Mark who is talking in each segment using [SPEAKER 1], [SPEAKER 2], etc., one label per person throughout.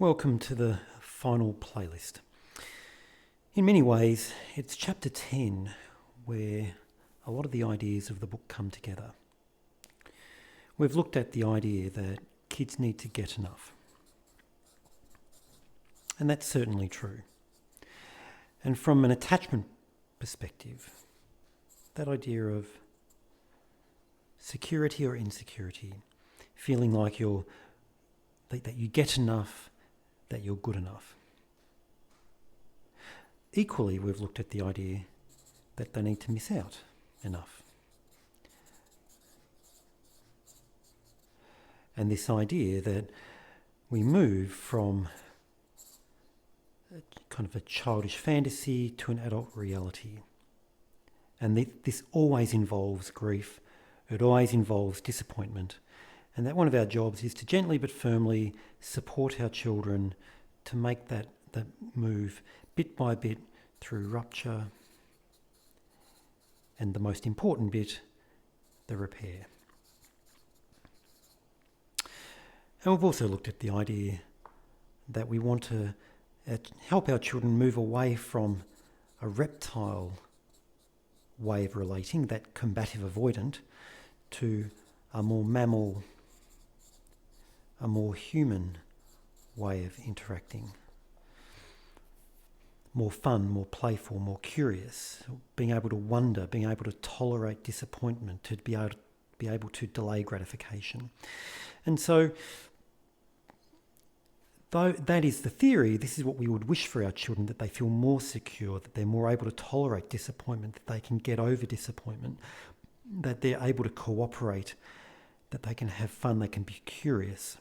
[SPEAKER 1] Welcome to the final playlist. In many ways, it's chapter 10 where a lot of the ideas of the book come together. We've looked at the idea that kids need to get enough. And that's certainly true. And from an attachment perspective, that idea of security or insecurity, feeling like that you get enough, that you're good enough. Equally, we've looked at the idea that they need to miss out enough. And this idea that we move from kind of a childish fantasy to an adult reality. And this always involves grief, it always involves disappointment. And that one of our jobs is to gently but firmly support our children to make that move bit by bit through rupture and the most important bit, the repair. And we've also looked at the idea that we want to help our children move away from a reptile way of relating, that combative avoidant, to a more mammal, a more human way of interacting. More fun, more playful, more curious, being able to wonder, being able to tolerate disappointment, to be able to delay gratification. And so, though that is the theory, this is what we would wish for our children, that they feel more secure, that they're more able to tolerate disappointment, that they can get over disappointment, that they're able to cooperate, that they can have fun, they can be curious.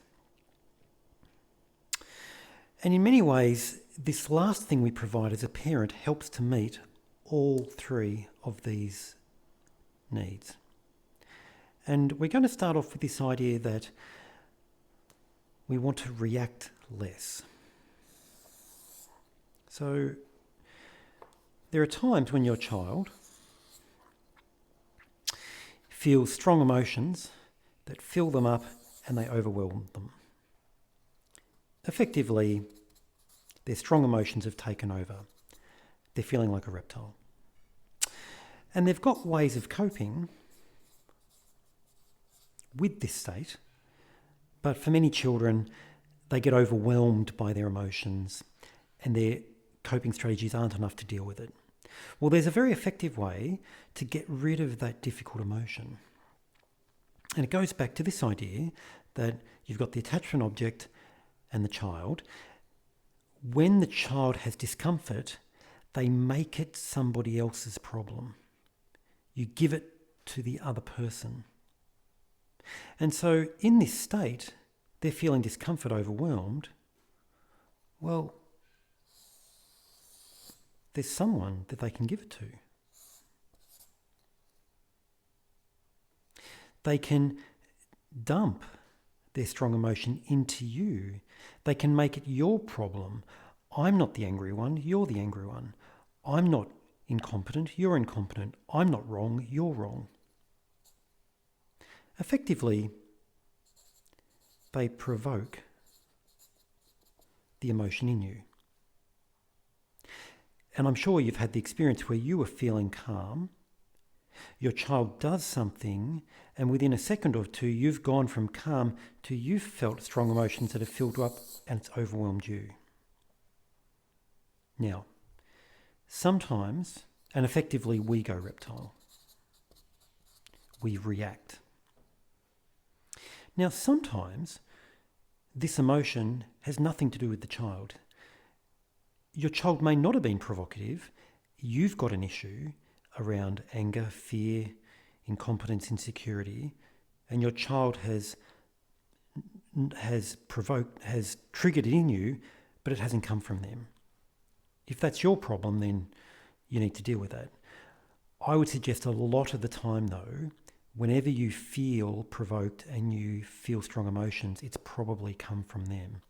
[SPEAKER 1] And in many ways, this last thing we provide as a parent helps to meet all three of these needs. And we're going to start off with this idea that we want to react less. So there are times when your child feels strong emotions that fill them up and they overwhelm them. Effectively, their strong emotions have taken over. They're feeling like a reptile. And they've got ways of coping with this state, but for many children, they get overwhelmed by their emotions and their coping strategies aren't enough to deal with it. Well, there's a very effective way to get rid of that difficult emotion. And it goes back to this idea that you've got the attachment object and the child. When the child has discomfort, they make it somebody else's problem. You give it to the other person. And so in this state, they're feeling discomfort, overwhelmed. Well, there's someone that they can give it to. They can dump their strong emotion into you. They can make it your problem. I'm not the angry one, you're the angry one. I'm not incompetent, you're incompetent. I'm not wrong, you're wrong. Effectively, they provoke the emotion in you. And I'm sure you've had the experience where you were feeling calm, your child does something, and within a second or two, you've gone from calm to you've felt strong emotions that have filled you up and it's overwhelmed you. Now, sometimes, and effectively, we go reptile. We react. Now, sometimes this emotion has nothing to do with the child. Your child may not have been provocative. You've got an issue around anger, fear, incompetence, insecurity, and your child has triggered it in you, but it hasn't come from them. If that's your problem, then you need to deal with that. I would suggest a lot of the time, though, whenever you feel provoked and you feel strong emotions, it's probably come from them.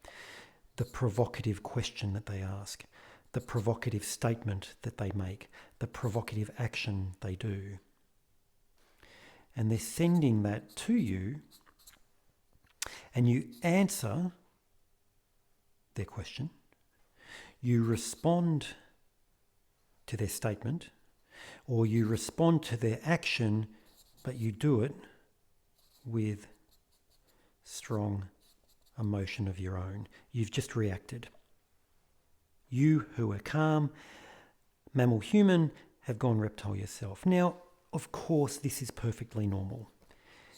[SPEAKER 1] The provocative question that they ask, the provocative statement that they make, the provocative action they do. And they're sending that to you, and you answer their question. You respond to their statement, or you respond to their action, but you do it with strong emotion of your own. You've just reacted. You who are calm, mammal human, have gone reptile yourself. Now, of course, this is perfectly normal.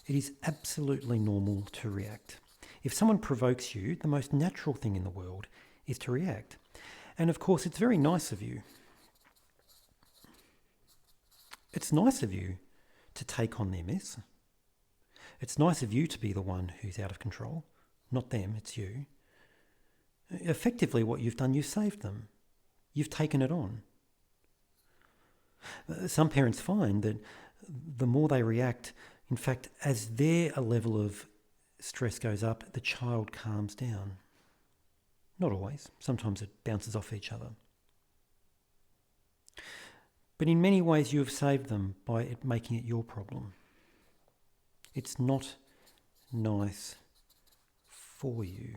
[SPEAKER 1] It is absolutely normal to react. If someone provokes you, the most natural thing in the world is to react. And of course, it's very nice of you. It's nice of you to take on their mess. It's nice of you to be the one who's out of control. Not them, it's you. Effectively, what you've done, you've saved them. You've taken it on. Some parents find that the more they react, in fact, as their level of stress goes up, the child calms down. Not always. Sometimes it bounces off each other. But in many ways, you have saved them by making it your problem. It's not nice for you.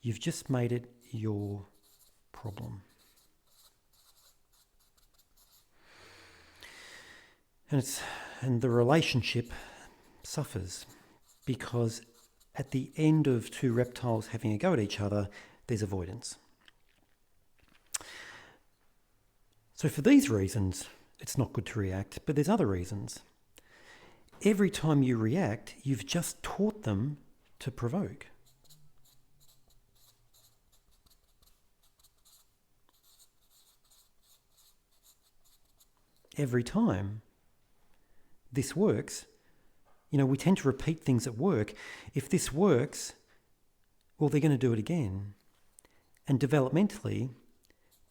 [SPEAKER 1] You've just made it your problem. And the relationship suffers because at the end of two reptiles having a go at each other, there's avoidance. So for these reasons, it's not good to react, but there's other reasons. Every time you react, you've just taught them to provoke. Every time this works, we tend to repeat things at work. If this works, well, they're going to do it again. And developmentally,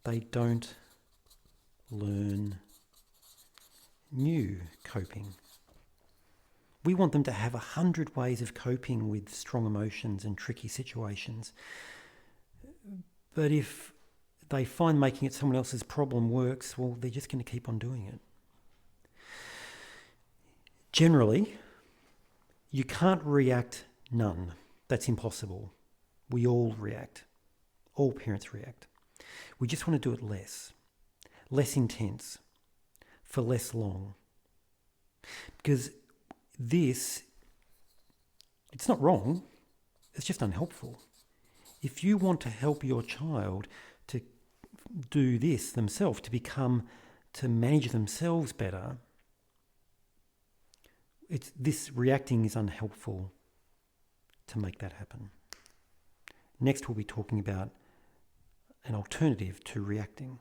[SPEAKER 1] they don't learn new coping. We want them to have 100 ways of coping with strong emotions and tricky situations. But if they find making it someone else's problem works, well, they're just going to keep on doing it. Generally, you can't react none. That's impossible. We all react. All parents react. We just want to do it less intense, for less long. Because it's not wrong, it's just unhelpful. If you want to help your child to do this themselves, to manage themselves better, this reacting is unhelpful to make that happen. Next, we'll be talking about an alternative to reacting.